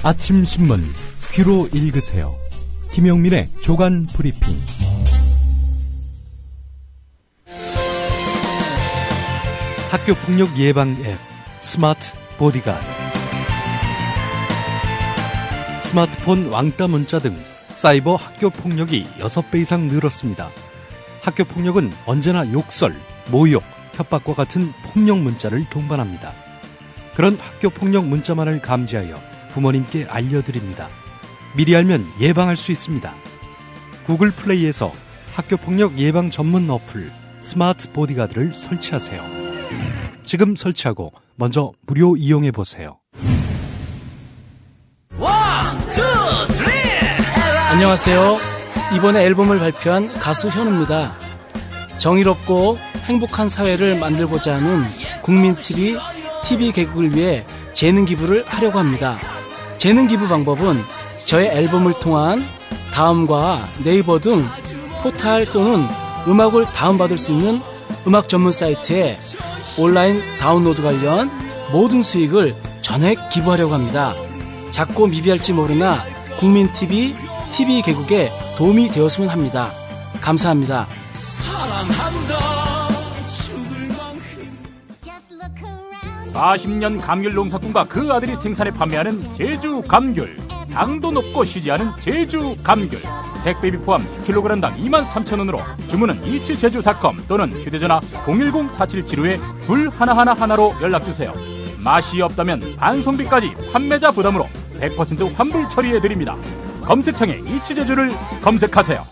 아침 신문 귀로 읽으세요. 김용민의 조간 브리핑. 학교 폭력 예방 앱 스마트 보디가드. 스마트폰 왕따 문자 등 사이버 학교 폭력이 6배 이상 늘었습니다. 학교 폭력은 언제나 욕설, 모욕, 협박과 같은 폭력 문자를 동반합니다. 그런 학교 폭력 문자만을 감지하여 부모님께 알려드립니다. 미리 알면 예방할 수 있습니다. 구글 플레이에서 학교 폭력 예방 전문 어플 스마트 보디가드를 설치하세요. 지금 설치하고 먼저 무료 이용해 보세요. 안녕하세요. 이번에 앨범을 발표한 가수 현우입니다. 정의롭고 행복한 사회를 만들고자 하는 국민TV, TV 개국을 위해 재능 기부를 하려고 합니다. 재능 기부 방법은 저의 앨범을 통한 다음과 네이버 등 포탈 또는 음악을 다운받을 수 있는 음악 전문 사이트에 온라인 다운로드 관련 모든 수익을 전액 기부하려고 합니다. 작고 미비할지 모르나 국민TV, TV 개국에 도움이 되었으면 합니다. 감사합니다. 사랑한다. 40년 감귤 농사꾼과 그 아들이 생산해 판매하는 제주 감귤. 당도 높고 쉬지 않은 제주 감귤. 택배비 포함 10kg당 23,000원으로 주문은 27제주.com 또는 휴대전화 010-4775-2111로 연락주세요. 맛이 없다면 반송비까지 판매자 부담으로 100% 환불 처리해드립니다. 검색창에 이치제주를 검색하세요.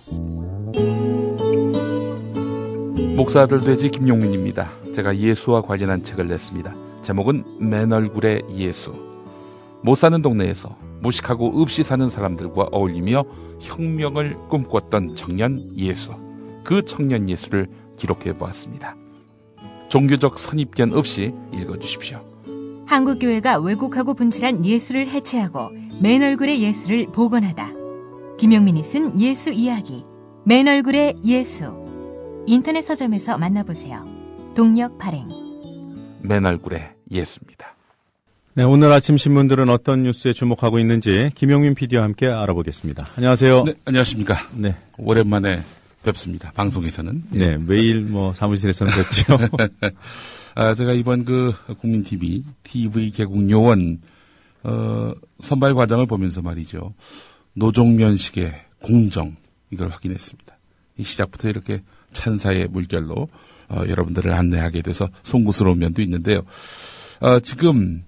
목사들 돼지 김용민입니다. 제가 예수와 관련한 책을 냈습니다. 제목은 맨 얼굴의 예수. 못 사는 동네에서 무식하고 없이 사는 사람들과 어울리며 혁명을 꿈꿨던 청년 예수. 그 청년 예수를 기록해 보았습니다. 종교적 선입견 없이 읽어주십시오. 한국교회가 왜곡하고 분칠한 예수를 해체하고 맨 얼굴의 예수를 복원하다. 김용민이 쓴 예수 이야기 맨 얼굴의 예수. 인터넷 서점에서 만나보세요. 동력 발행. 맨 얼굴의 예수입니다. 네, 오늘 아침 신문들은 어떤 뉴스에 주목하고 있는지 김용민 PD와 함께 알아보겠습니다. 안녕하세요. 네, 안녕하십니까. 네, 오랜만에 뵙습니다. 방송에서는. 네, 매일 사무실에서는 뵙죠. 제가 이번 국민TV, TV 개국 요원, 선발 과정을 보면서 말이죠. 노종면식의 공정, 이걸 확인했습니다. 이 시작부터 이렇게 찬사의 물결로, 여러분들을 안내하게 돼서 송구스러운 면도 있는데요. 지금,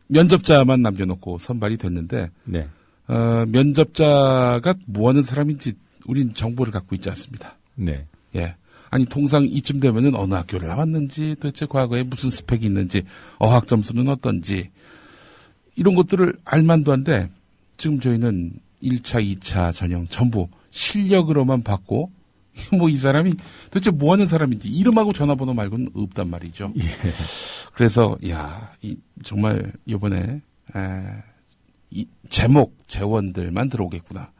면접자만 남겨놓고 선발이 됐는데, 네. 면접자가 뭐 하는 사람인지 우린 정보를 갖고 있지 않습니다. 네. 예. 아니, 통상 이쯤 되면은 어느 학교를 나왔는지, 도대체 과거에 무슨 스펙이 있는지, 어학 점수는 어떤지, 이런 것들을 알만도 한데, 지금 저희는 1차, 2차 전형 전부 실력으로만 받고, 이 사람이 도대체 뭐 하는 사람인지, 이름하고 전화번호 말고는 없단 말이죠. 예. 그래서, 정말, 요번에, 이 재원들만 들어오겠구나.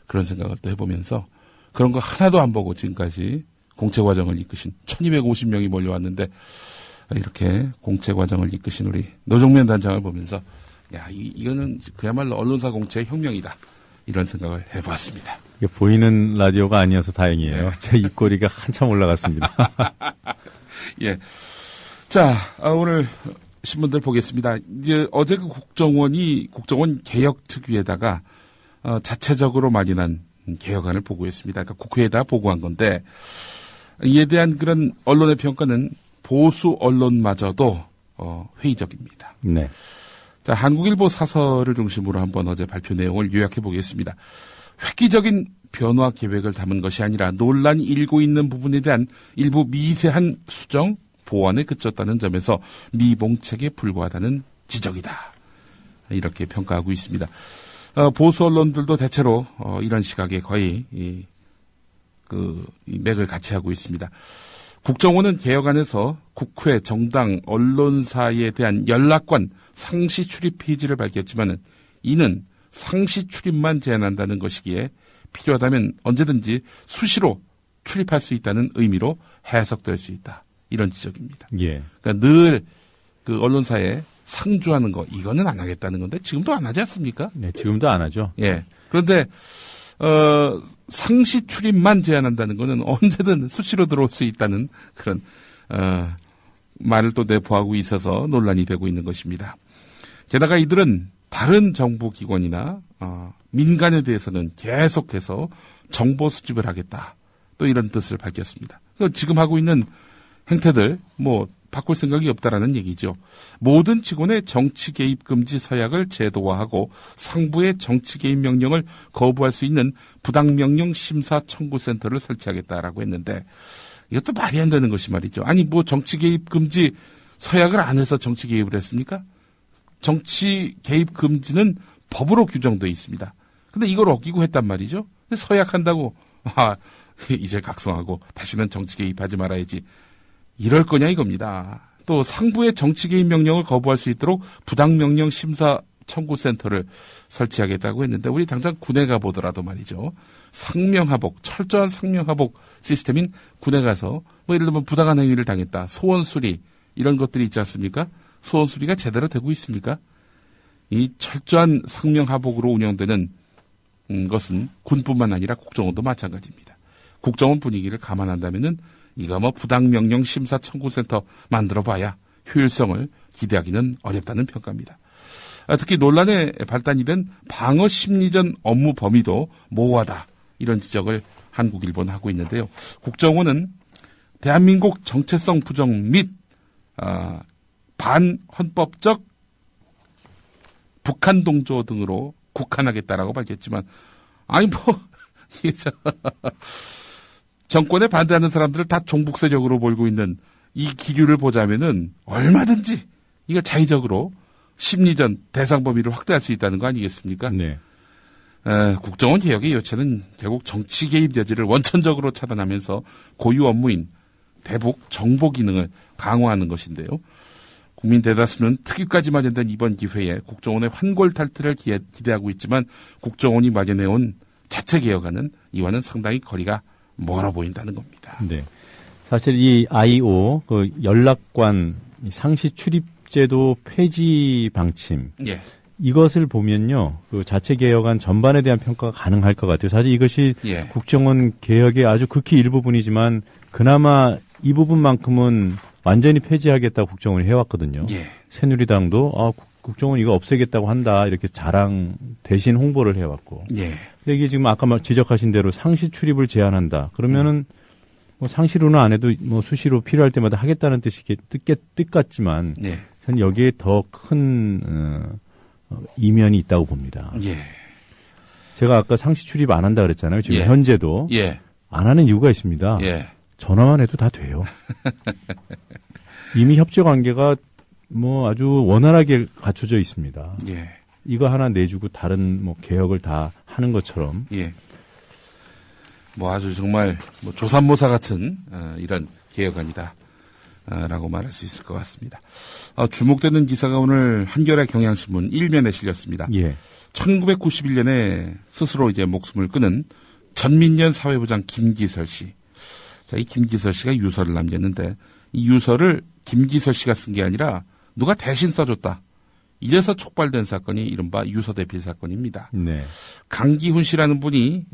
그런 생각을 또 해보면서, 그런 거 하나도 안 보고 지금까지 공채 과정을 이끄신 1250명이 몰려왔는데, 이렇게 공채 과정을 이끄신 우리 노종면 단장을 보면서, 이거는 그야말로 언론사 공채의 혁명이다. 이런 생각을 해보았습니다. 이게 보이는 라디오가 아니어서 다행이에요. 네. 제 입꼬리가 한참 올라갔습니다. 예. 자, 오늘 신문들 보겠습니다. 이제 어제 국정원 개혁 특위에다가, 자체적으로 마련한 개혁안을 보고했습니다. 그러니까 국회에다 보고한 건데, 이에 대한 그런 언론의 평가는 보수 언론마저도, 회의적입니다. 네. 자, 한국일보 사설을 중심으로 한번 어제 발표 내용을 요약해 보겠습니다. 획기적인 변화 계획을 담은 것이 아니라 논란이 일고 있는 부분에 대한 일부 미세한 수정, 보완에 그쳤다는 점에서 미봉책에 불과하다는 지적이다. 이렇게 평가하고 있습니다. 보수 언론들도 대체로 이런 시각에 거의 이 맥을 같이 하고 있습니다. 국정원은 개혁안에서 국회, 정당, 언론사에 대한 연락관, 상시 출입 폐지를 밝혔지만은 이는 상시 출입만 제한한다는 것이기에 필요하다면 언제든지 수시로 출입할 수 있다는 의미로 해석될 수 있다. 이런 지적입니다. 예. 그러니까 늘 그 언론사에 상주하는 거 이거는 안 하겠다는 건데 지금도 안 하지 않습니까? 네, 지금도 안 하죠. 예. 그런데 상시 출입만 제한한다는 거는 언제든 수시로 들어올 수 있다는 그런 말을 또 내포하고 있어서 논란이 되고 있는 것입니다. 게다가 이들은 다른 정보기관이나 민간에 대해서는 계속해서 정보 수집을 하겠다. 또 이런 뜻을 밝혔습니다. 그래서 지금 하고 있는 행태들 바꿀 생각이 없다라는 얘기죠. 모든 직원의 정치 개입 금지 서약을 제도화하고 상부의 정치 개입 명령을 거부할 수 있는 부당명령 심사 청구센터를 설치하겠다라고 했는데 이것도 말이 안 되는 것이 말이죠. 아니 정치 개입 금지 서약을 안 해서 정치 개입을 했습니까? 정치 개입 금지는 법으로 규정되어 있습니다. 근데 이걸 어기고 했단 말이죠. 서약한다고 이제 각성하고 다시는 정치 개입하지 말아야지. 이럴 거냐 이겁니다. 또 상부의 정치 개입 명령을 거부할 수 있도록 부당명령 심사 청구센터를 설치하겠다고 했는데 우리 당장 군에 가보더라도 말이죠. 상명하복, 철저한 상명하복 시스템인 군에 가서 예를 들면 부당한 행위를 당했다. 소원수리 이런 것들이 있지 않습니까? 소원수리가 제대로 되고 있습니까? 이 철저한 상명하복으로 운영되는 것은 군뿐만 아니라 국정원도 마찬가지입니다. 국정원 분위기를 감안한다면은 이거 부당명령 심사 청구센터 만들어봐야 효율성을 기대하기는 어렵다는 평가입니다. 특히 논란의 발단이 된 방어 심리전 업무 범위도 모호하다. 이런 지적을 한국일보는 하고 있는데요. 국정원은 대한민국 정체성 부정 및 반헌법적 북한 동조 등으로 국한하겠다라고 밝혔지만 이게 정권에 반대하는 사람들을 다 종북 세력으로 몰고 있는 이 기류를 보자면은 얼마든지 이거 자의적으로 심리전 대상 범위를 확대할 수 있다는 거 아니겠습니까? 네. 국정원 개혁의 요체는 결국 정치 개입 여지를 원천적으로 차단하면서 고유 업무인 대북 정보 기능을 강화하는 것인데요. 국민 대다수는 특위까지 마련된 이번 기회에 국정원의 환골탈퇴를 기대하고 있지만 국정원이 마련해온 자체 개혁안은 이와는 상당히 거리가 멀어 보인다는 겁니다. 네. 사실 이 I.O. 연락관 상시 출입제도 폐지 방침. 예. 이것을 보면요. 자체 개혁안 전반에 대한 평가가 가능할 것 같아요. 사실 이것이 국정원 개혁의 아주 극히 일부분이지만 그나마 이 부분만큼은 완전히 폐지하겠다고 국정원이 해왔거든요. 새누리당도 국정원 이거 없애겠다고 한다 이렇게 자랑 대신 홍보를 해왔고. 근데 이게 지금 아까 지적하신 대로 상시 출입을 제한한다. 그러면은 상시로는 안 해도 수시로 필요할 때마다 하겠다는 뜻 같지만 저는 여기에 더 큰 이면이 있다고 봅니다. 제가 아까 상시 출입 안 한다 그랬잖아요. 지금 현재도 안 하는 이유가 있습니다. 전화만 해도 다 돼요. 이미 협조 관계가 아주 원활하게 갖춰져 있습니다. 이거 하나 내주고 다른 개혁을 다 하는 것처럼. 아주 정말 조삼모사 같은 이런 개혁안이다. 라고 말할 수 있을 것 같습니다. 주목되는 기사가 오늘 한겨레 경향신문 1면에 실렸습니다. 1991년에 스스로 이제 목숨을 끊은 전민련 사회부장 김기설 씨. 자, 이 김기설 씨가 유서를 남겼는데 이 유서를 김기설 씨가 쓴 게 아니라 누가 대신 써줬다. 이래서 촉발된 사건이 이른바 유서 대필 사건입니다. 강기훈 씨라는 분이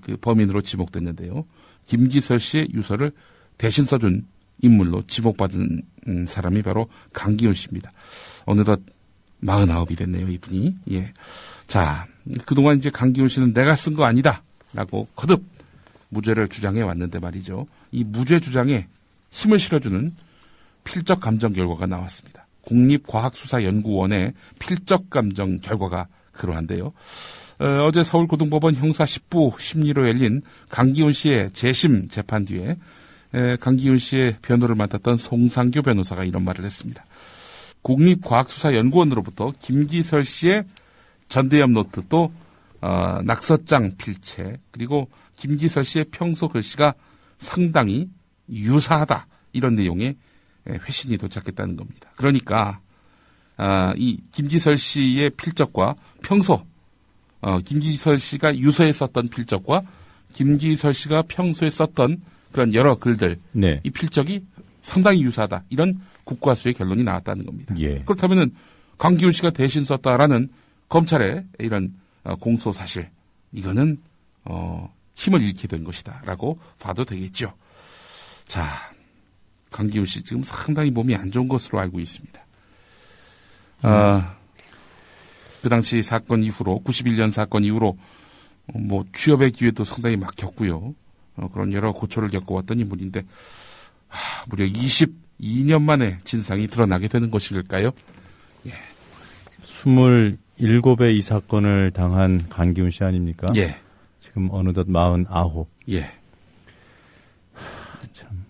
그 범인으로 지목됐는데요. 김기설 씨의 유서를 대신 써준 인물로 지목받은 사람이 바로 강기훈 씨입니다. 어느덧 49이 됐네요, 이분이. 자, 그동안 이제 강기훈 씨는 내가 쓴 거 아니다. 라고 거듭 무죄를 주장해 왔는데 말이죠. 이 무죄 주장에 힘을 실어주는 필적 감정 결과가 나왔습니다. 국립과학수사연구원의 필적 감정 결과가 그러한데요. 어제 서울고등법원 형사 10부 심리로 열린 강기훈 씨의 재심 재판 뒤에 강기훈 씨의 변호를 맡았던 송상교 변호사가 이런 말을 했습니다. 국립과학수사연구원으로부터 김기설 씨의 전대엽 노트 또 낙서장 필체 그리고 김기설 씨의 평소 글씨가 상당히 유사하다 이런 내용의 회신이 도착했다는 겁니다. 그러니까 이 김기설 씨의 필적과 평소 김기설 씨가 유서에 썼던 필적과 김기설 씨가 평소에 썼던 그런 여러 글들 이 필적이 상당히 유사하다 이런 국과수의 결론이 나왔다는 겁니다. 그렇다면은 강기훈 씨가 대신 썼다라는 검찰의 이런 공소 사실, 이거는 힘을 잃게 된 것이다라고 봐도 되겠죠. 자, 강기훈 씨 지금 상당히 몸이 안 좋은 것으로 알고 있습니다. 그 당시 사건 이후로 91년 사건 이후로 뭐 취업의 기회도 상당히 막혔고요. 그런 여러 고초를 겪어왔던 인물인데 무려 22년 만에 진상이 드러나게 되는 것일까요? 예. 27의 이 사건을 당한 강기훈 씨 아닙니까? 예. 지금 어느덧 49. 예. 참.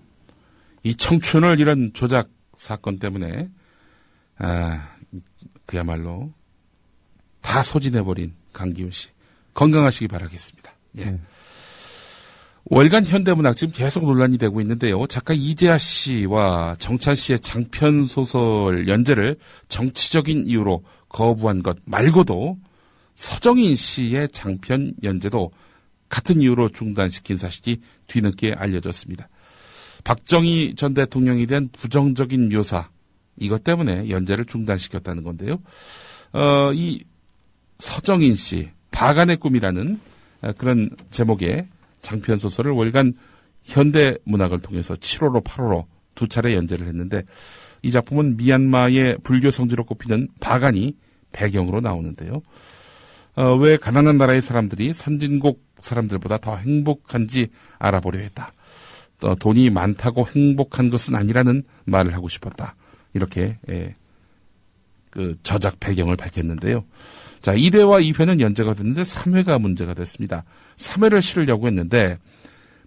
이 청춘을 이런 조작 사건 때문에 그야말로 다 소진해버린 강기훈 씨. 건강하시기 바라겠습니다. 예. 월간 현대문학 지금 계속 논란이 되고 있는데요. 작가 이재하 씨와 정찬 씨의 장편 소설 연재를 정치적인 이유로 거부한 것 말고도 서정인 씨의 장편 연재도 같은 이유로 중단시킨 사실이 뒤늦게 알려졌습니다. 박정희 전 대통령에 대한 부정적인 묘사, 이것 때문에 연재를 중단시켰다는 건데요. 이 서정인 씨, 바간의 꿈이라는 그런 제목의 장편 소설을 월간 현대문학을 통해서 7호로 8호로 두 차례 연재를 했는데, 이 작품은 미얀마의 불교 성지로 꼽히는 바간이 배경으로 나오는데요. 왜 가난한 나라의 사람들이 선진국 사람들보다 더 행복한지 알아보려 했다. 또 돈이 많다고 행복한 것은 아니라는 말을 하고 싶었다. 이렇게 그 저작 배경을 밝혔는데요. 자, 1회와 2회는 연재가 됐는데 3회가 문제가 됐습니다. 3회를 실으려고 했는데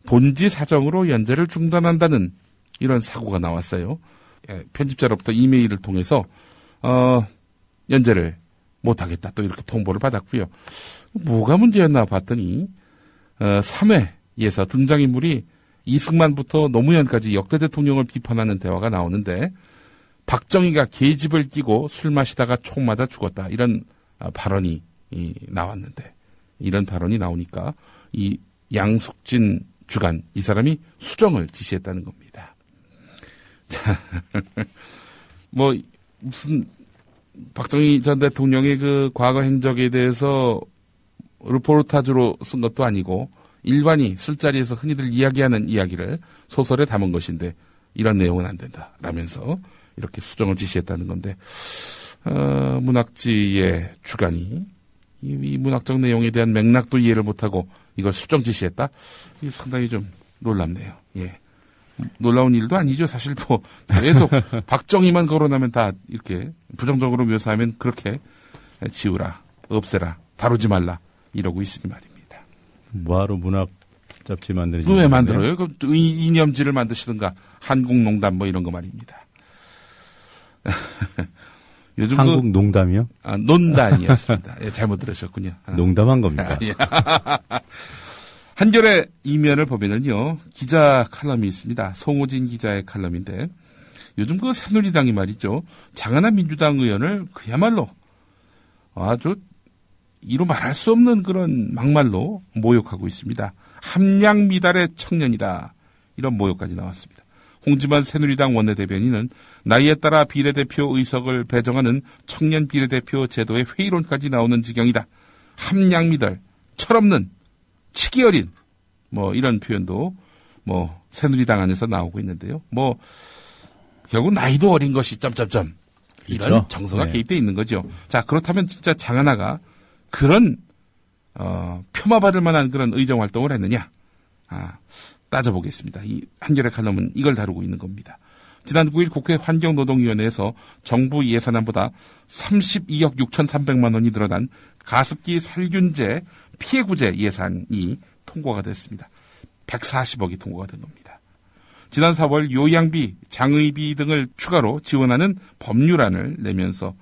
본지 사정으로 연재를 중단한다는 이런 사고가 나왔어요. 편집자로부터 이메일을 통해서 연재를 못하겠다, 또 이렇게 통보를 받았고요. 뭐가 문제였나 봤더니 3회에서 등장인물이 이승만부터 노무현까지 역대 대통령을 비판하는 대화가 나오는데, 박정희가 계집을 끼고 술 마시다가 총 맞아 죽었다, 이런 발언이 나왔는데, 이런 발언이 나오니까 이 양숙진 주간, 이 사람이 수정을 지시했다는 겁니다. 자, 뭐 무슨 박정희 전 대통령의 그 과거 행적에 대해서 르포르타주로 쓴 것도 아니고 일반이 술자리에서 흔히들 이야기하는 이야기를 소설에 담은 것인데 이런 내용은 안 된다 라면서 이렇게 수정을 지시했다는 건데, 문학지의 주간이 이 문학적 내용에 대한 맥락도 이해를 못하고 이걸 수정 지시했다? 이게 상당히 좀 놀랍네요. 예. 놀라운 일도 아니죠. 사실 뭐 계속 박정희만 거론하면 다 이렇게 부정적으로 묘사하면 그렇게 지우라, 없애라, 다루지 말라 이러고 있으니 말입니다. 뭐하러 문학 잡지 만드는지. 왜 만들어요? 그 이념지를 만드시든가 한국농담 뭐 이런 거 말입니다. 요즘 한국농담이요? 논단이었습니다. 예, 잘못 들으셨군요. 농담한 겁니까? 예. 한겨레 이면을 보면은요, 기자 칼럼이 있습니다. 송호진 기자의 칼럼인데, 요즘 그 새누리당이 말이죠, 장하나 민주당 의원을 그야말로 아주 이루 말할 수 없는 그런 막말로 모욕하고 있습니다. 함량미달의 청년이다, 이런 모욕까지 나왔습니다. 홍지만 새누리당 원내대변인은 나이에 따라 비례대표 의석을 배정하는 청년 비례대표 제도의 회의론까지 나오는 지경이다. 함량미달, 철없는, 치기 어린, 뭐 이런 표현도 뭐 새누리당 안에서 나오고 있는데요. 뭐 결국 나이도 어린 것이 점점점 이런 그렇죠? 정서가 네. 개입돼 있는 거죠. 자, 그렇다면 진짜 장하나가 그런 폄하받을 만한 그런 의정 활동을 했느냐? 따져보겠습니다. 이 한겨레 칼럼은 이걸 다루고 있는 겁니다. 지난 9일 국회 환경노동위원회에서 정부 예산안보다 32억 6,300만 원이 늘어난 가습기 살균제 피해구제 예산이 통과가 됐습니다. 140억이 통과가 된 겁니다. 지난 4월 요양비, 장의비 등을 추가로 지원하는 법률안을 내면서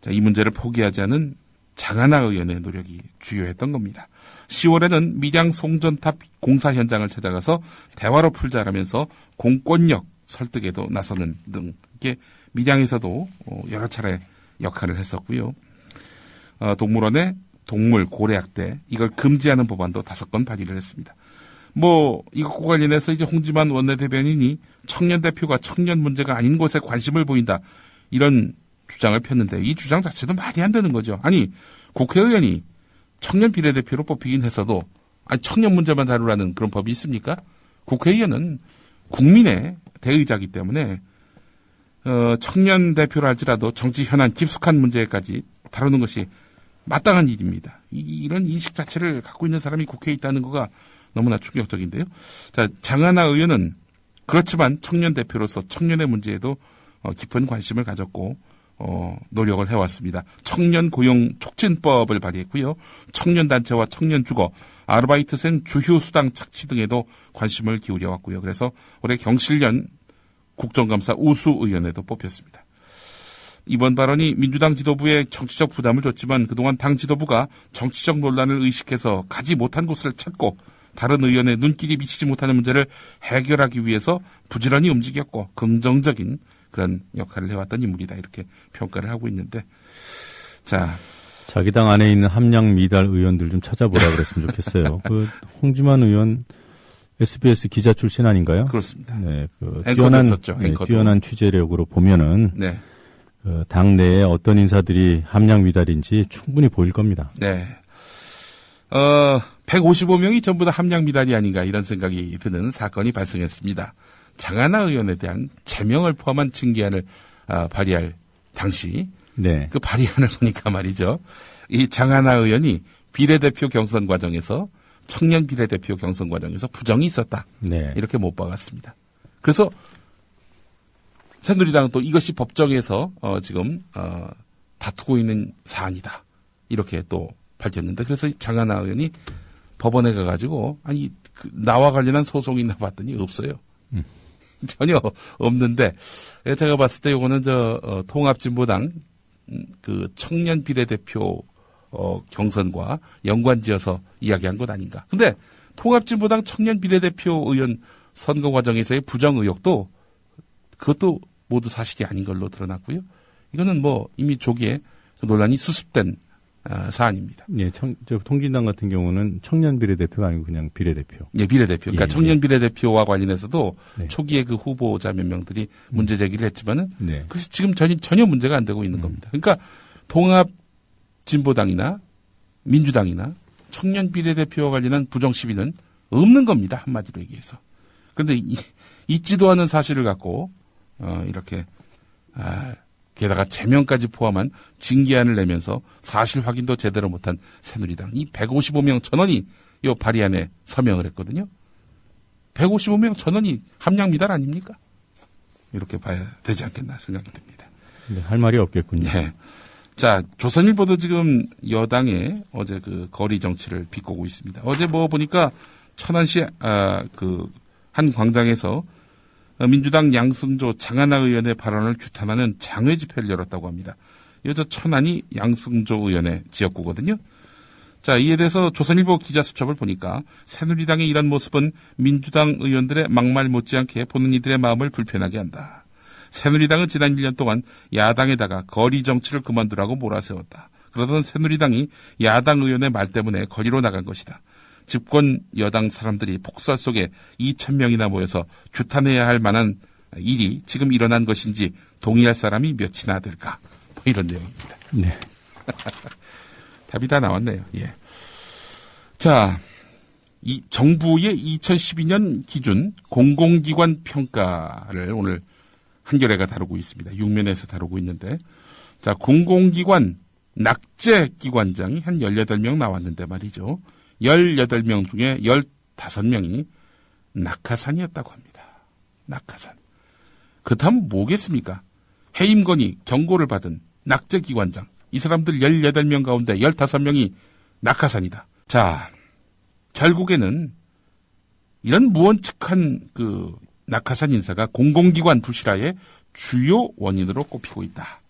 이 문제를 포기하지 않은 장하나 의원의 노력이 주요했던 겁니다. 10월에는 밀양 송전탑 공사 현장을 찾아가서 대화로 풀자라면서 공권력 설득에도 나서는 등 이게 밀양에서도 여러 차례 역할을 했었고요. 동물원의 동물 고래학대 이걸 금지하는 법안도 5건 발의를 했습니다. 뭐 이것과 관련해서 이제 홍지만 원내대변인이 청년 대표가 청년 문제가 아닌 곳에 관심을 보인다 이런 주장을 폈는데 이 주장 자체도 말이 안 되는 거죠. 아니 국회의원이 청년 비례대표로 뽑히긴 했어도 아니 청년 문제만 다루라는 그런 법이 있습니까? 국회의원은 국민의 대의자이기 때문에 청년 대표를 할지라도 정치 현안 깊숙한 문제까지 다루는 것이 마땅한 일입니다. 이런 인식 자체를 갖고 있는 사람이 국회에 있다는 거가 너무나 충격적인데요. 자, 장하나 의원은 그렇지만 청년 대표로서 청년의 문제에도 깊은 관심을 가졌고 노력을 해왔습니다. 청년 고용 촉진법을 발의했고요. 청년 단체와 청년 주거, 아르바이트생 주휴 수당 착취 등에도 관심을 기울여왔고요. 그래서 올해 경실련 국정감사 우수 의원에도 뽑혔습니다. 이번 발언이 민주당 지도부에 정치적 부담을 줬지만 그동안 당 지도부가 정치적 논란을 의식해서 가지 못한 곳을 찾고 다른 의원의 눈길이 미치지 못하는 문제를 해결하기 위해서 부지런히 움직였고 긍정적인 그런 역할을 해왔던 인물이다 이렇게 평가를 하고 있는데 자 자기 당 안에 있는 함량 미달 의원들 좀 찾아보라 그랬으면 좋겠어요. 그 홍주만 의원 SBS 기자 출신 아닌가요? 그렇습니다. 네, 그 앵커도 뛰어난 취재력으로 보면은 네. 그 당 내에 어떤 인사들이 함량 미달인지 충분히 보일 겁니다. 네. 155명이 전부 다 함량 미달이 아닌가 이런 생각이 드는 사건이 발생했습니다. 장하나 의원에 대한 제명을 포함한 징계안을 발의할 당시 네. 그 발의안을 보니까 말이죠. 이 장하나 의원이 비례대표 경선 과정에서 청년 비례대표 경선 과정에서 부정이 있었다. 네. 이렇게 못 박았습니다. 그래서 새누리당은 또 이것이 법정에서 지금 다투고 있는 사안이다. 이렇게 또 밝혔는데 그래서 장하나 의원이 법원에 가가지고 아니 나와 관련한 소송이 있나 봤더니 없어요. 전혀 없는데 제가 봤을 때 이거는 통합진보당 그 청년 비례대표 경선과 연관지어서 이야기한 것 아닌가. 근데 통합진보당 청년 비례대표 의원 선거 과정에서의 부정 의혹도 그것도 모두 사실이 아닌 걸로 드러났고요. 이거는 뭐 이미 조기에 논란이 수습된 사안입니다. 예, 통진당 같은 경우는 청년 비례대표가 아니고 그냥 비례대표. 예, 비례대표. 그러니까 예, 청년 비례대표와 관련해서도 네. 초기에 그 후보자 몇 명들이 문제 제기를 했지만은 네. 그것이 지금 전혀 문제가 안 되고 있는 겁니다. 그러니까 통합 진보당이나 민주당이나 청년 비례대표와 관련한 부정 시비는 없는 겁니다. 한마디로 얘기해서. 그런데 있지도 않은 사실을 갖고 이렇게 게다가 제명까지 포함한 징계안을 내면서 사실 확인도 제대로 못한 새누리당. 이 155명 전원이 이 발의안에 서명을 했거든요. 155명 전원이 함량 미달 아닙니까? 이렇게 봐야 되지 않겠나 생각이 듭니다. 네, 할 말이 없겠군요. 네. 자, 조선일보도 지금 여당의 어제 그 거리 정치를 비꼬고 있습니다. 어제 뭐 보니까 천안시 한 광장에서 민주당 양승조 장하나 의원의 발언을 규탄하는 장외 집회를 열었다고 합니다. 여자 천안이 양승조 의원의 지역구거든요. 자, 이에 대해서 조선일보 기자수첩을 보니까 새누리당의 이런 모습은 민주당 의원들의 막말 못지않게 보는 이들의 마음을 불편하게 한다. 새누리당은 지난 1년 동안 야당에다가 거리 정치를 그만두라고 몰아세웠다. 그러던 새누리당이 야당 의원의 말 때문에 거리로 나간 것이다. 집권 여당 사람들이 폭설 속에 2,000명이나 모여서 규탄해야 할 만한 일이 지금 일어난 것인지 동의할 사람이 몇이나 될까? 뭐 이런 내용입니다. 네. 답이 다 나왔네요. 예. 자, 이 정부의 2012년 기준 공공기관 평가를 오늘 한겨레가 다루고 있습니다. 6면에서 다루고 있는데, 자, 공공기관 낙제기관장이 한 18명 나왔는데 말이죠. 18명 중에 15명이 낙하산이었다고 합니다. 낙하산. 그렇다면 뭐겠습니까? 해임 건의 경고를 받은 낙제기관장. 이 사람들 18명 가운데 15명이 낙하산이다. 자, 결국에는 이런 무원측한 그 낙하산 인사가 공공기관 부실화의 주요 원인으로 꼽히고 있다.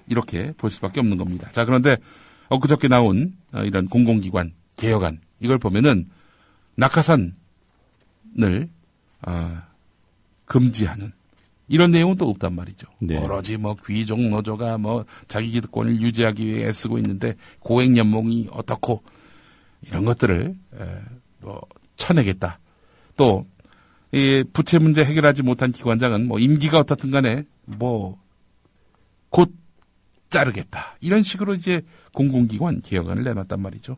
이렇게 볼 수밖에 없는 겁니다. 자, 그런데 엊그저께 나온 이런 공공기관 개혁안, 이걸 보면은 낙하산을 금지하는 이런 내용은 또 없단 말이죠. 네. 오로지 뭐 귀족 노조가 뭐 자기 기득권을 유지하기 위해 애쓰고 있는데 고액 연봉이 어떻고 이런 것들을 뭐 쳐내겠다. 또 이 부채 문제 해결하지 못한 기관장은 뭐 임기가 어떻든 간에 뭐 곧 자르겠다. 이런 식으로 이제 공공기관 개혁안을 내놨단 말이죠.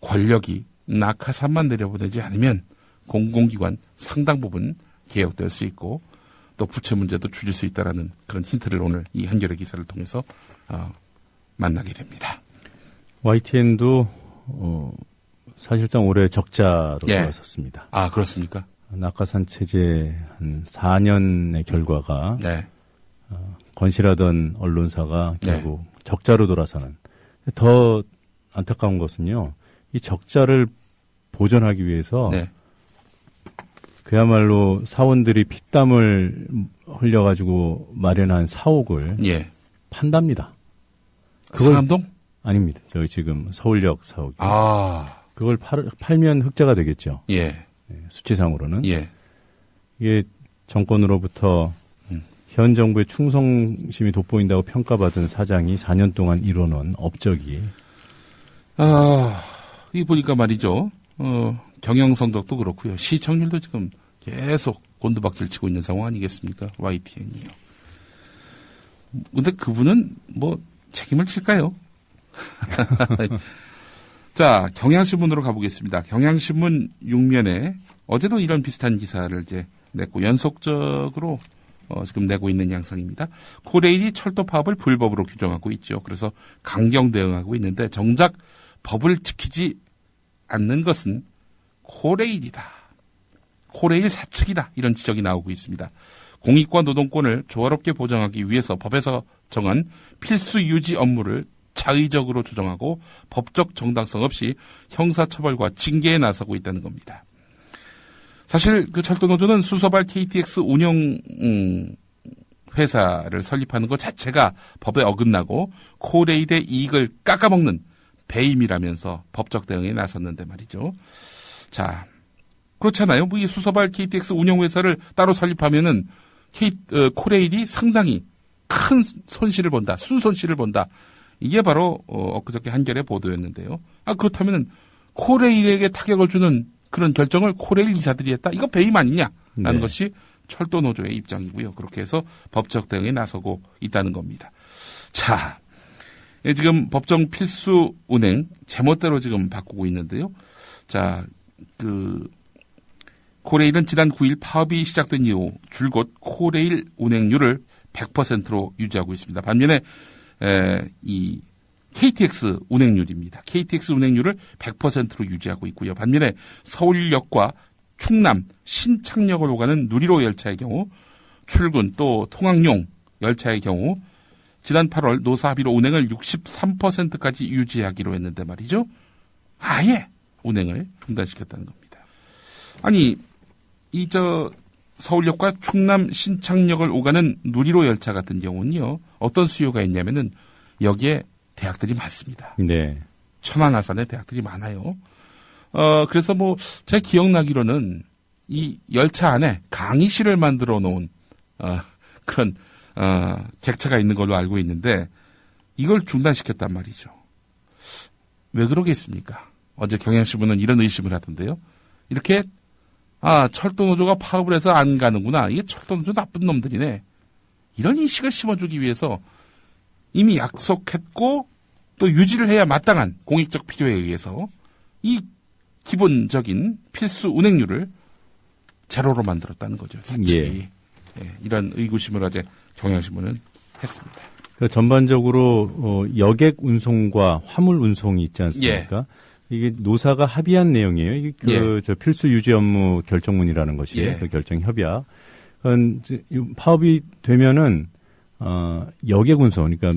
권력이 낙하산만 내려보내지 않으면 공공기관 상당 부분 개혁될 수 있고 또 부채 문제도 줄일 수 있다라는 그런 힌트를 오늘 이 한겨레 기사를 통해서 만나게 됩니다. YTN도 사실상 올해 적자로 예. 들어섰습니다. 아, 그렇습니까? 낙하산 체제 한 4년의 결과가 네. 건실하던 언론사가 결국 적자로 돌아서는. 더 안타까운 것은요. 이 적자를 보전하기 위해서 그야말로 사원들이 피땀을 흘려가지고 마련한 사옥을 판답니다. 상암동? 아닙니다. 저희 지금 서울역 사옥. 아. 그걸 팔면 흑자가 되겠죠. 예. 수치상으로는. 예. 이게 정권으로부터 현 정부의 충성심이 돋보인다고 평가받은 사장이 4년 동안 이뤄놓은 업적이. 이 보니까 말이죠. 경영 성적도 그렇고요. 시청률도 지금 계속 곤두박질 치고 있는 상황 아니겠습니까? YTN이요. 근데 그분은 뭐 책임을 질까요? 자, 경향신문으로 가보겠습니다. 경향신문 6면에 어제도 이런 비슷한 기사를 이제 냈고 연속적으로 지금 내고 있는 양상입니다. 코레일이 철도 파업을 불법으로 규정하고 있죠. 그래서 강경 대응하고 있는데 정작 법을 지키지 않는 것은 코레일이다. 코레일 사측이다. 이런 지적이 나오고 있습니다. 공익과 노동권을 조화롭게 보장하기 위해서 법에서 정한 필수 유지 업무를 자의적으로 조정하고 법적 정당성 없이 형사처벌과 징계에 나서고 있다는 겁니다. 사실 그 철도노조는 수서발 KTX 운영 회사를 설립하는 것 자체가 법에 어긋나고 코레일의 이익을 깎아먹는 배임이라면서 법적 대응에 나섰는데 말이죠. 자, 그렇잖아요. 뭐 이 수서발 KTX 운영 회사를 따로 설립하면은 코레일이 상당히 큰 손실을 본다, 순손실을 본다. 이게 바로 엊그저께 한겨레 보도였는데요. 그렇다면 코레일에게 타격을 주는 그런 결정을 코레일 이사들이 했다. 이거 배임 아니냐라는 것이 철도노조의 입장이고요. 그렇게 해서 법적 대응에 나서고 있다는 겁니다. 자, 지금 법정 필수 운행 제멋대로 지금 바꾸고 있는데요. 자, 코레일은 지난 9일 파업이 시작된 이후 줄곧 코레일 운행률을 100%로 유지하고 있습니다. 반면에 이 KTX 운행률입니다. KTX 운행률을 100%로 유지하고 있고요. 반면에 서울역과 충남 신창역을 오가는 누리로 열차의 경우 출근 또 통학용 열차의 경우 지난 8월 노사 합의로 운행을 63%까지 유지하기로 했는데 말이죠. 아예 운행을 중단시켰다는 겁니다. 아니 서울역과 충남 신창역을 오가는 누리로 열차 같은 경우는요. 어떤 수요가 있냐면은 여기에 대학들이 많습니다. 네. 천안아산에 대학들이 많아요. 그래서 뭐 제 기억나기로는 이 열차 안에 강의실을 만들어 놓은 그런 객차가 있는 걸로 알고 있는데 이걸 중단시켰단 말이죠. 왜 그러겠습니까? 어제 경향신문은 이런 의심을 하던데요. 이렇게 철도노조가 파업을 해서 안 가는구나. 이게 철도노조 나쁜 놈들이네. 이런 인식을 심어주기 위해서 이미 약속했고 또 유지를 해야 마땅한 공익적 필요에 의해서 이 기본적인 필수 운행률을 제로로 만들었다는 거죠. 사측이. 이런 의구심을 어제 경향신문은 했습니다. 전반적으로 여객 운송과 화물 운송이 있지 않습니까? 이게 노사가 합의한 내용이에요. 이게 저 필수 유지 업무 결정문이라는 것이에요. 그 결정 협약. 파업이 되면은 여객 운송, 그러니까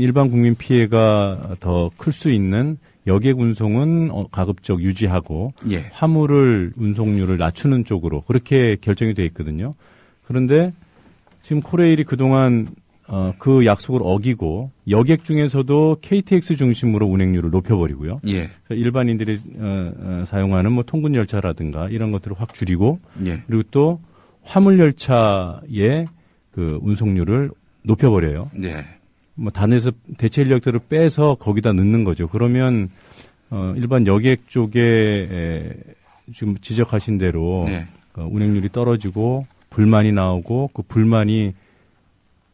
일반 국민 피해가 더 클 수 있는 여객 운송은 가급적 유지하고 화물을 운송률을 낮추는 쪽으로 그렇게 결정이 돼 있거든요. 그런데 지금 코레일이 그동안 그 약속을 어기고 여객 중에서도 KTX 중심으로 운행률을 높여버리고요. 일반인들이 사용하는 뭐 통근 열차라든가 이런 것들을 확 줄이고 그리고 또 화물 열차의 그 운송률을 높여버려요. 뭐 단에서 대체 인력들을 빼서 거기다 넣는 거죠. 그러면 일반 여객 쪽에 지금 지적하신 대로 운행률이 떨어지고 불만이 나오고 그 불만이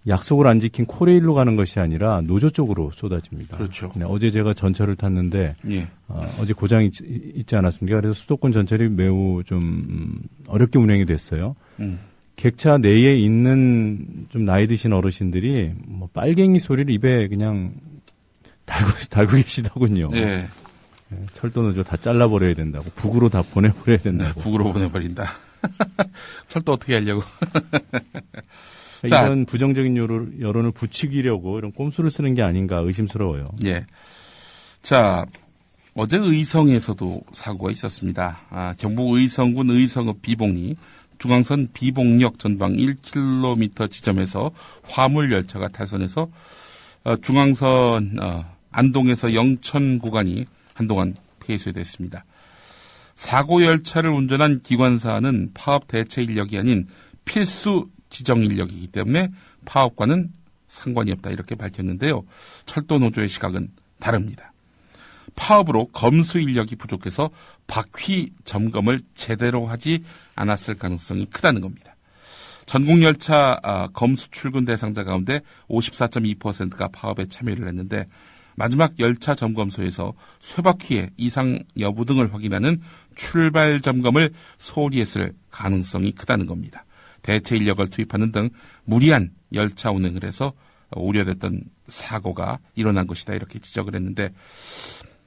약속을 안 지킨 코레일로 가는 것이 아니라 노조 쪽으로 쏟아집니다. 그렇죠. 네, 어제 제가 전철을 탔는데 예. 어제 고장이 있지 않았습니까? 그래서 수도권 전철이 매우 좀 어렵게 운행이 됐어요. 객차 내에 있는 좀 나이 드신 어르신들이 뭐 빨갱이 소리를 입에 그냥 달고 계시더군요. 예. 철도 노조 다 잘라버려야 된다고. 북으로 다 보내버려야 된다고. 네, 북으로 보내버린다. 철도 어떻게 하려고. 이런 부정적인 여론을 부추기려고 이런 꼼수를 쓰는 게 아닌가 의심스러워요. 예. 자, 어제 의성에서도 사고가 있었습니다. 경북 의성군 의성읍 비봉리 중앙선 비봉역 전방 1km 지점에서 화물 열차가 탈선해서 중앙선 안동에서 영천 구간이 한동안 폐쇄됐습니다. 사고 열차를 운전한 기관사는 파업 대체 인력이 아닌 필수 지정 인력이기 때문에 파업과는 상관이 없다 이렇게 밝혔는데요. 철도 노조의 시각은 다릅니다. 파업으로 검수 인력이 부족해서 바퀴 점검을 제대로 하지 않았을 가능성이 크다는 겁니다. 전국열차 검수 출근 대상자 가운데 54.2%가 파업에 참여를 했는데 마지막 열차 점검소에서 쇠바퀴의 이상 여부 등을 확인하는 출발 점검을 소홀히 했을 가능성이 크다는 겁니다. 대체 인력을 투입하는 등 무리한 열차 운행을 해서 우려됐던 사고가 일어난 것이다 이렇게 지적을 했는데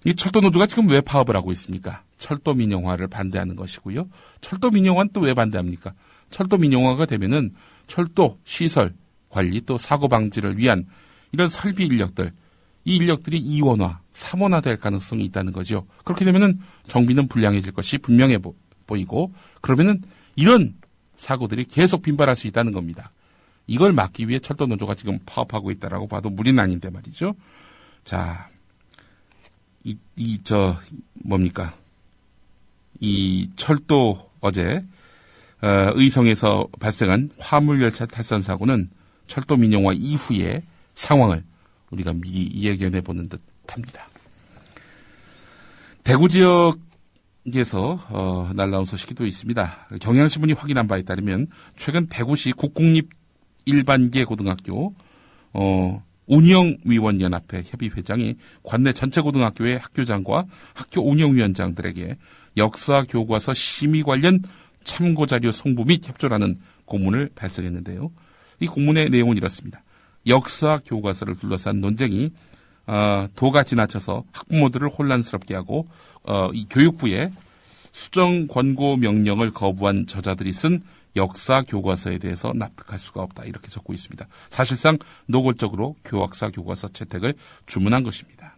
이 철도 노조가 지금 왜 파업을 하고 있습니까? 철도 민영화를 반대하는 것이고요. 철도 민영화는 또 왜 반대합니까? 철도 민영화가 되면은 철도 시설 관리 또 사고 방지를 위한 이런 설비 인력들 이 인력들이 2원화, 3원화 될 가능성이 있다는 거죠. 그렇게 되면은 정비는 불량해질 것이 분명해 보이고 그러면은 이런 사고들이 계속 빈발할 수 있다는 겁니다. 이걸 막기 위해 철도 노조가 지금 파업하고 있다라고 봐도 무리는 아닌데 말이죠. 자, 뭡니까? 이 철도 어제, 의성에서 발생한 화물열차 탈선 사고는 철도 민영화 이후의 상황을 우리가 미리 예견해 보는 듯 합니다. 대구 지역에서 날라온 소식이 또 있습니다. 경향신문이 확인한 바에 따르면 최근 대구시 국공립 일반계 고등학교 운영위원연합회 협의회장이 관내 전체 고등학교의 학교장과 학교 운영위원장들에게 역사 교과서 심의 관련 참고자료 송부 및 협조라는 공문을 발송했는데요. 이 공문의 내용은 이렇습니다. 역사 교과서를 둘러싼 논쟁이 도가 지나쳐서 학부모들을 혼란스럽게 하고 이 교육부의 수정 권고 명령을 거부한 저자들이 쓴 역사 교과서에 대해서 납득할 수가 없다 이렇게 적고 있습니다. 사실상 노골적으로 교학사 교과서 채택을 주문한 것입니다.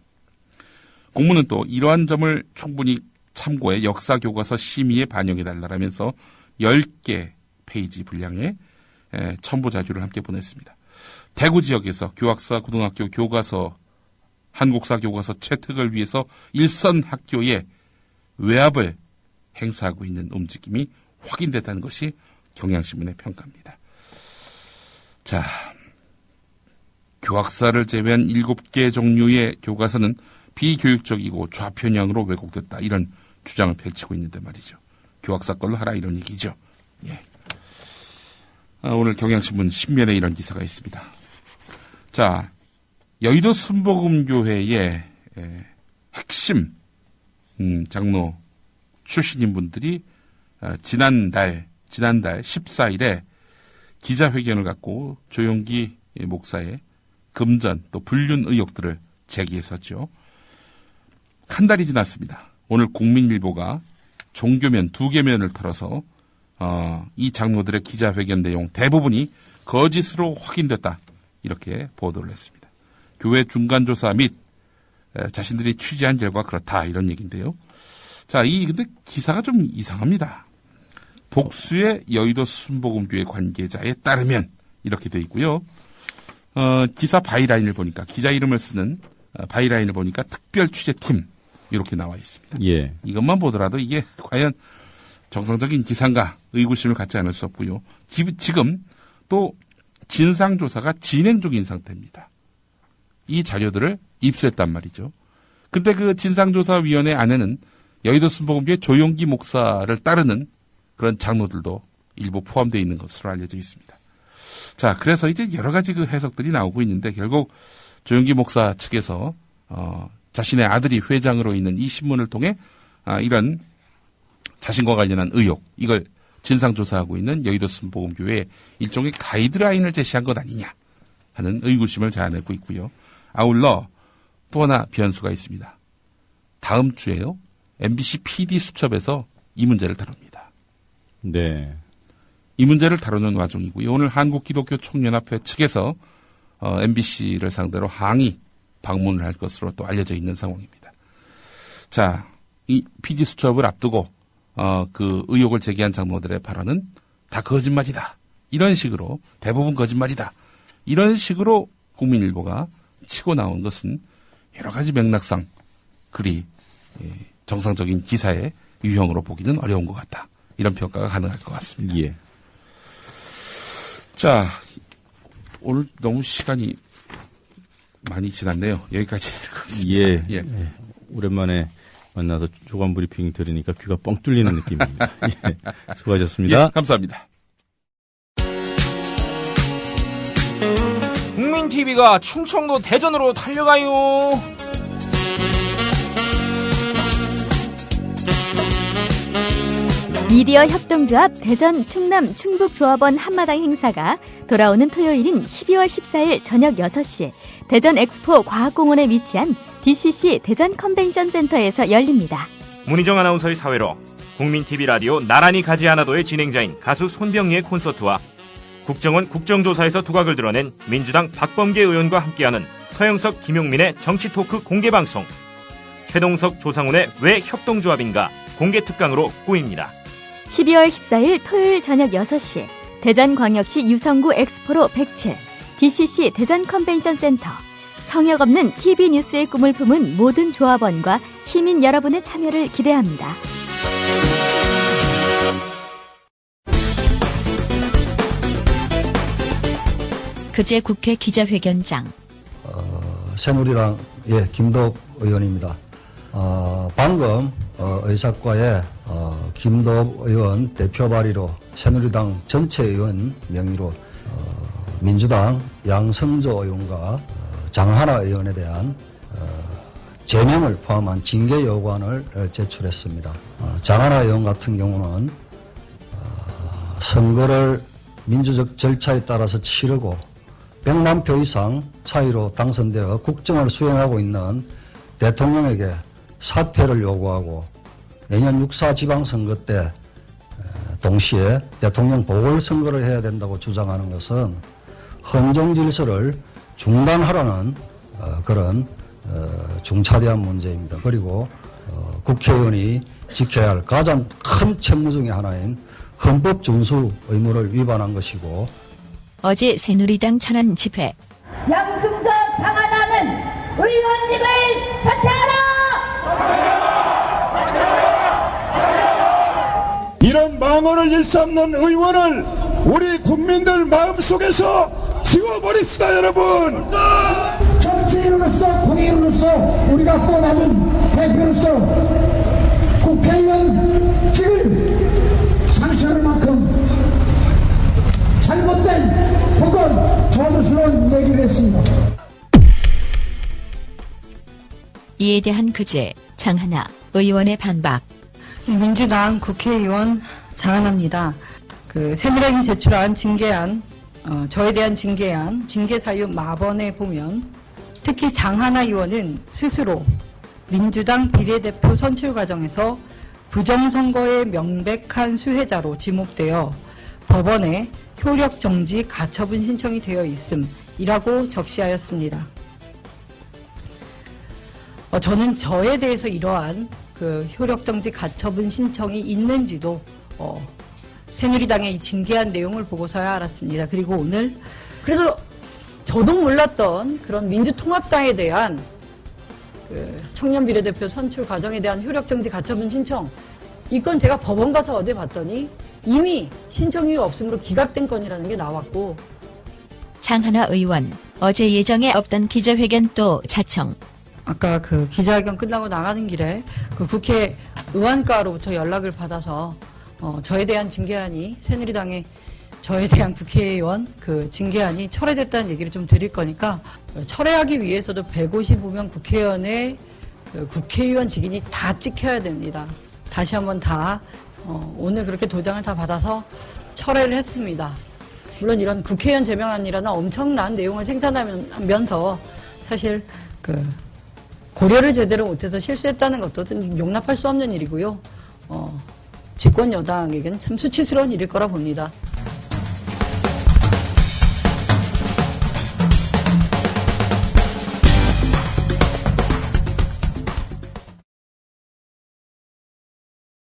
공문은 또 이러한 점을 충분히 참고해 역사 교과서 심의에 반영해달라면서 10개 페이지 분량의 첨부 자료를 함께 보냈습니다. 대구 지역에서 교학사 고등학교 교과서 한국사 교과서 채택을 위해서 일선 학교에 외압을 행사하고 있는 움직임이 확인됐다는 것이 경향신문의 평가입니다. 자, 교학사를 제외한 7개 종류의 교과서는 비교육적이고 좌편향으로 왜곡됐다 이런 주장을 펼치고 있는데 말이죠. 교학사 걸로 하라 이런 얘기죠. 예. 오늘 경향신문 10면에 이런 기사가 있습니다. 자, 여의도 순복음교회의 핵심 장로 출신인 분들이 지난달 14일에 기자회견을 갖고 조용기 목사의 금전 또 불륜 의혹들을 제기했었죠. 한 달이 지났습니다. 오늘 국민일보가 종교면 2개면을 털어서 이 장로들의 기자회견 내용 대부분이 거짓으로 확인됐다. 이렇게 보도를 했습니다. 교회 중간조사 및 자신들이 취재한 결과 그렇다. 이런 얘기인데요. 자, 근데 기사가 좀 이상합니다. 복수의 여의도 순복음교회 관계자에 따르면 이렇게 돼 있고요. 기사 바이라인을 보니까 기자 이름을 쓰는 바이라인을 보니까 특별 취재팀 이렇게 나와 있습니다. 예. 이것만 보더라도 이게 과연 정상적인 기사인가 의구심을 갖지 않을 수 없고요. 지금 또 진상조사가 진행 중인 상태입니다. 이 자료들을 입수했단 말이죠. 근데 그 진상조사위원회 안에는 여의도 순복음교회 조용기 목사를 따르는 그런 장로들도 일부 포함되어 있는 것으로 알려져 있습니다. 자, 그래서 이제 여러 가지 그 해석들이 나오고 있는데 결국 조영기 목사 측에서 자신의 아들이 회장으로 있는 이 신문을 통해 이런 자신과 관련한 의혹, 이걸 진상조사하고 있는 여의도 순복음교회에 일종의 가이드라인을 제시한 것 아니냐 하는 의구심을 자아내고 있고요. 아울러 또 하나 변수가 있습니다. 다음 주에요. MBC PD 수첩에서 이 문제를 다룹니다. 네. 이 문제를 다루는 와중이고요. 오늘 한국기독교총연합회 측에서 MBC를 상대로 항의 방문을 할 것으로 또 알려져 있는 상황입니다. 자, 이 PD 수첩을 앞두고 그 의혹을 제기한 장로들의 발언은 다 거짓말이다. 이런 식으로 대부분 거짓말이다. 이런 식으로 국민일보가 치고 나온 것은 여러 가지 맥락상 그리 정상적인 기사의 유형으로 보기는 어려운 것 같다. 이런 평가가 가능할 것 같습니다. 예. 자, 오늘 너무 시간이 많이 지났네요. 여기까지 될 것 같습니다. 예. 오랜만에 만나서 조간 브리핑 들으니까 귀가 뻥 뚫리는 느낌입니다. 예. 수고하셨습니다. 예, 감사합니다. 국민TV가 충청도 대전으로 달려가요. 미디어 협동조합 대전 충남 충북조합원 한마당 행사가 돌아오는 토요일인 12월 14일 저녁 6시 대전 엑스포 과학공원에 위치한 DCC 대전 컨벤션 센터에서 열립니다. 문희정 아나운서의 사회로 국민TV 라디오 나란히 가지 않아도의 진행자인 가수 손병희의 콘서트와 국정원 국정조사에서 두각을 드러낸 민주당 박범계 의원과 함께하는 서영석 김용민의 정치토크 공개방송, 최동석 조상훈의 왜 협동조합인가 공개특강으로 꾸입니다. 12월 14일 토요일 저녁 6시 대전광역시 유성구 엑스포로 107 DCC 대전 컨벤션 센터. 성역 없는 TV 뉴스의 꿈을 품은 모든 조합원과 시민 여러분의 참여를 기대합니다. 그제 국회 기자회견장. 새누리당의 김도읍 의원입니다. 방금 의사과에 김도읍 의원 대표 발의로 새누리당 전체 의원 명의로 민주당 양성조 의원과 장하나 의원에 대한 제명을 포함한 징계 요구안을 제출했습니다. 장하나 의원 같은 경우는 선거를 민주적 절차에 따라서 치르고 100만 표 이상 차이로 당선되어 국정을 수행하고 있는 대통령에게 사퇴를 요구하고 내년 6.4 지방선거 때 동시에 대통령 보궐선거를 해야 된다고 주장하는 것은 헌정질서를 중단하라는 그런 중차대한 문제입니다. 그리고 국회의원이 지켜야 할 가장 큰 책무 중에 하나인 헌법 준수 의무를 위반한 것이고, 어제 새누리당 천안 집회. 양승조 장하나는 의원직을 사퇴하라! 이런 망언을 일삼는 의원을 우리 국민들 마음속에서 지워버립시다, 여러분. 정치인으로서 국회의원으로서 우리가 뽑아준 대표로서 국회의원직을 상실할 만큼 잘못된 혹은 저주스러운 얘기를 했습니다. 이에 대한 그제 장하나 의원의 반박. 민주당 국회의원 장하나입니다. 새누리당이 제출한 징계안, 저에 대한 징계안, 징계사유 마번에 보면 특히 장하나 의원은 스스로 민주당 비례대표 선출 과정에서 부정선거의 명백한 수혜자로 지목되어 법원에 효력정지 가처분 신청이 되어 있음이라고 적시하였습니다. 저는 저에 대해서 이러한 효력정지 가처분 신청이 있는지도 새누리당의 이 징계한 내용을 보고서야 알았습니다. 그리고 오늘 그래서 저도 몰랐던 그런 민주통합당에 대한 청년 비례대표 선출 과정에 대한 효력정지 가처분 신청, 이 건 제가 법원 가서 어제 봤더니 이미 신청 이유 없음으로 기각된 건이라는 게 나왔고. 장하나 의원 어제 예정에 없던 기자회견 또 자청. 아까 기자회견 끝나고 나가는 길에 국회 의원과로부터 연락을 받아서 저에 대한 징계안이 새누리당에 저에 대한 국회의원 그 징계안이 철회됐다는 얘기를 좀 드릴 거니까 철회하기 위해서도 155명 국회의원의 그 국회의원 직인이 다 찍혀야 됩니다. 다시 한번 다 오늘 그렇게 도장을 다 받아서 철회를 했습니다. 물론 이런 국회의원 제명안이라는 엄청난 내용을 생산하면서 사실 그 고려를 제대로 못해서 실수했다는 것도 용납할 수 없는 일이고요. 집권 여당에게는 참 수치스러운 일일 거라 봅니다.